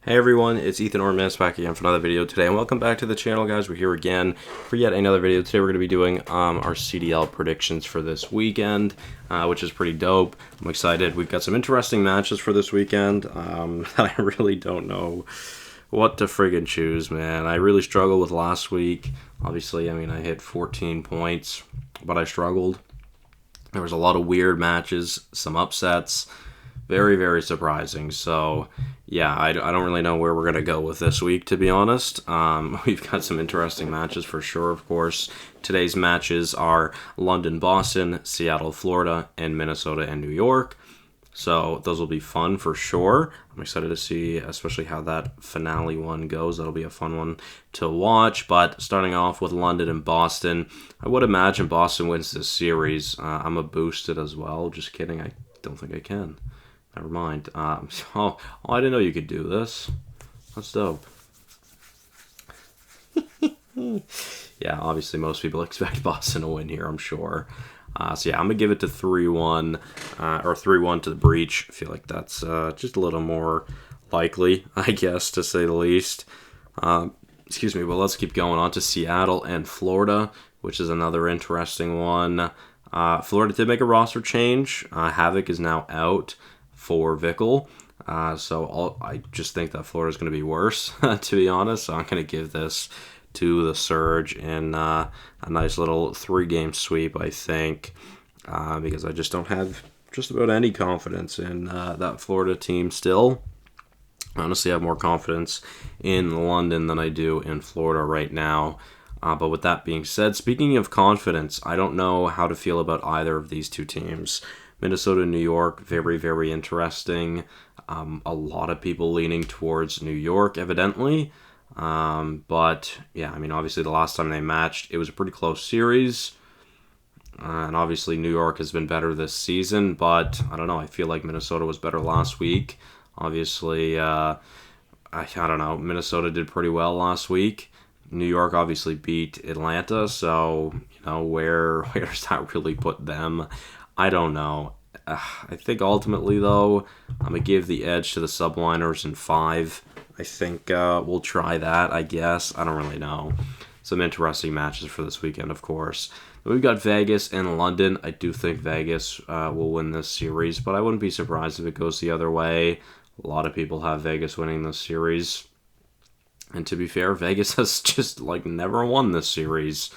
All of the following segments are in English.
Hey everyone, it's Ethan Ormas back again for another video today, and welcome back to the channel, guys. We're here again for yet another video. Today we're going to be doing our CDL predictions for this weekend, which is pretty dope. I'm excited. We've got some interesting matches for this weekend that I really don't know what to friggin' choose, man. I really struggled with last week. Obviously, I mean, I hit 14 points, but I struggled. There was a lot of weird matches, some upsets. Very, very surprising. So, yeah, I don't really know where we're going to go with this week, to be honest. We've got some interesting matches for sure, of course. Today's matches are London, Boston, Seattle, Florida, and Minnesota and New York. So those will be fun for sure. I'm excited to see especially how that finale one goes. That'll be a fun one to watch. But starting off with London and Boston, I would imagine Boston wins this series. I'm a boosted as well. Just kidding. I don't think I can. Never mind. I didn't know you could do this. That's dope. Yeah, obviously most people expect Boston to win here, I'm sure. So yeah, I'm going to give it to 3-1, or 3-1 to the Breach. I feel like that's just a little more likely, I guess, to say the least. Excuse me, well, let's keep going on to Seattle and Florida, which is another interesting one. Florida did make a roster change. Havoc is now out for Vickle. So I just think that Florida's going to be worse, to be honest. So I'm going to give this to the Surge in a nice little 3-game sweep, I think, because I just don't have just about any confidence in that Florida team still. I honestly have more confidence in London than I do in Florida right now. But with that being said, speaking of confidence, I don't know how to feel about either of these two teams. Minnesota and New York, very, very interesting. A lot of people leaning towards New York, evidently. But, yeah, I mean, obviously the last time they matched, it was a pretty close series. And obviously New York has been better this season. But, I don't know, I feel like Minnesota was better last week. Obviously, I don't know, Minnesota did pretty well last week. New York obviously beat Atlanta. So, you know, where does that really put them? I don't know. I think ultimately, though, I'm going to give the edge to the Subliners in 5. I think we'll try that, I guess. I don't really know. Some interesting matches for this weekend, of course. Then we've got Vegas and London. I do think Vegas will win this series, but I wouldn't be surprised if it goes the other way. A lot of people have Vegas winning this series. And to be fair, Vegas has just, like, never won this series.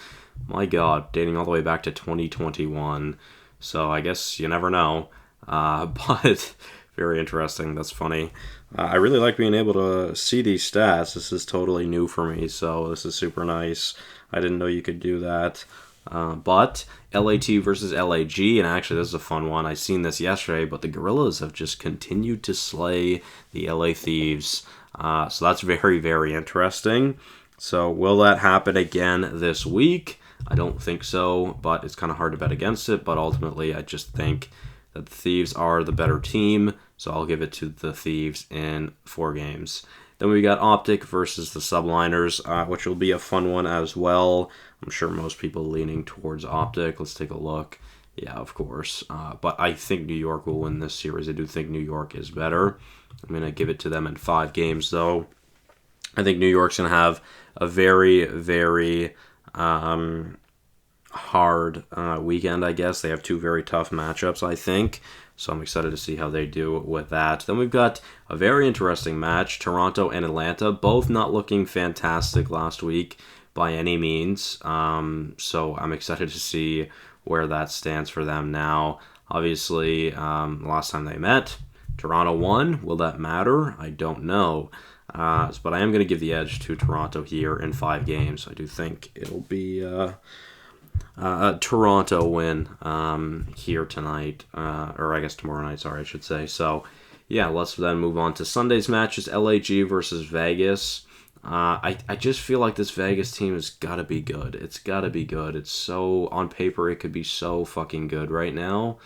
My God, dating all the way back to 2021. So I guess you never know, but very interesting. That's funny. I really like being able to see these stats. This is totally new for me, so this is super nice. I didn't know you could do that. But LAT versus LAG, and actually this is a fun one. I seen this yesterday, but the Gorillas have just continued to slay the LA Thieves. So that's very, very interesting. So will that happen again this week? I don't think so, but it's kind of hard to bet against it. But ultimately, I just think that the Thieves are the better team, so I'll give it to the Thieves in 4 games. Then we got Optic versus the Subliners, which will be a fun one as well. I'm sure most people leaning towards Optic. Let's take a look. Yeah, of course. But I think New York will win this series. I do think New York is better. I'm going to give it to them in 5 games, though. I think New York's going to have a very, very hard weekend, I guess. They have 2 very tough matchups, I think. So I'm excited to see how they do with that. Then we've got a very interesting match, Toronto and Atlanta, both not looking fantastic last week by any means. So I'm excited to see where that stands for them now. Obviously, last time they met, Toronto won. Will that matter? I don't know. But I am going to give the edge to Toronto here in 5 games. I do think it'll be a Toronto win here tonight, or I guess tomorrow night, sorry, I should say. So, yeah, let's then move on to Sunday's matches, LAG versus Vegas. I just feel like this Vegas team has got to be good. It's got to be good. It's so, on paper, it could be so fucking good right now.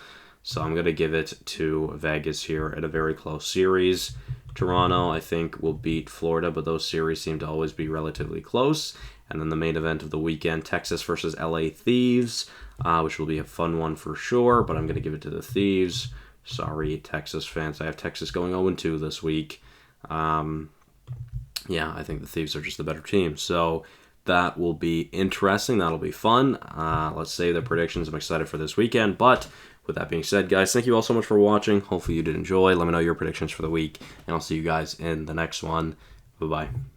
So I'm going to give it to Vegas here at a very close series. Toronto, I think, will beat Florida, but those series seem to always be relatively close. And then the main event of the weekend, Texas versus LA Thieves, which will be a fun one for sure, but I'm going to give it to the Thieves. Sorry, Texas fans. I have Texas going 0-2 this week. yeah, I think the Thieves are just the better team. So that will be interesting. That'll be fun. Let's save the predictions. I'm excited for this weekend. But with that being said, guys, thank you all so much for watching. Hopefully you did enjoy. Let me know your predictions for the week, and I'll see you guys in the next one. Bye-bye.